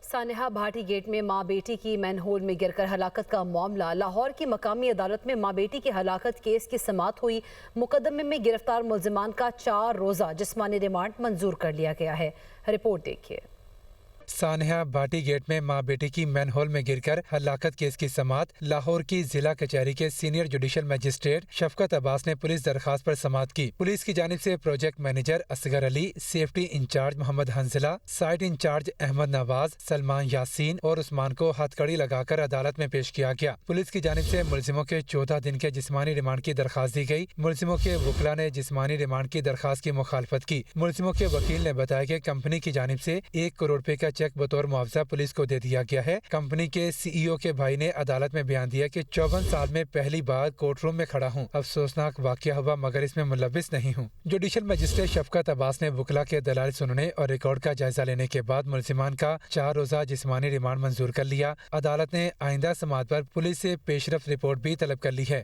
سانحہ بھاٹی گیٹ میں ماں بیٹی کی مین ہول میں گر کر ہلاکت کا معاملہ۔ لاہور کی مقامی عدالت میں ماں بیٹی کی ہلاکت کیس کی سماعت ہوئی۔ مقدمے میں گرفتار ملزمان کا 4 روزہ جسمانی ریمانڈ منظور کر لیا گیا ہے۔ رپورٹ دیکھیے۔ سانحہ بھاٹی گیٹ میں ماں بیٹی کی مین ہول میں گر کر ہلاکت کیس کی سماعت لاہور کی ضلع کچہری کے سینئر جوڈیشل مجسٹریٹ شفقت عباس نے پولیس درخواست پر سماعت کی۔ پولیس کی جانب سے پروجیکٹ مینیجر اصغر علی، سیفٹی انچارج محمد حنزلہ، سائٹ انچارج احمد نواز، سلمان یاسین اور عثمان کو ہتھ کڑی لگا کر عدالت میں پیش کیا گیا۔ پولیس کی جانب سے ملزموں کے 14 دن کے جسمانی ریمانڈ کی درخواست دی گئی۔ ملزموں کے وکلاء نے جسمانی ریمانڈ کی درخواست کی مخالفت کی۔ ملزموں کے وکیل نے بتایا کہ کمپنی کی جانب سے 1 کروڑ روپے کا چیک بطور معاوضہ پولیس کو دے دیا گیا ہے۔ کمپنی کے CEO کے بھائی نے عدالت میں بیان دیا کہ 54 سال میں پہلی بار کورٹ روم میں کھڑا ہوں۔ افسوسناک واقعہ ہوا مگر اس میں ملوث نہیں ہوں۔ جوڈیشل مجسٹریٹ شفقت عباس نے وکلاء کے دلائل سننے اور ریکارڈ کا جائزہ لینے کے بعد ملزمان کا 4 روزہ جسمانی ریمانڈ منظور کر لیا۔ عدالت نے آئندہ سماعت پر پولیس سے پیش رفت رپورٹ بھی طلب کر لی ہے۔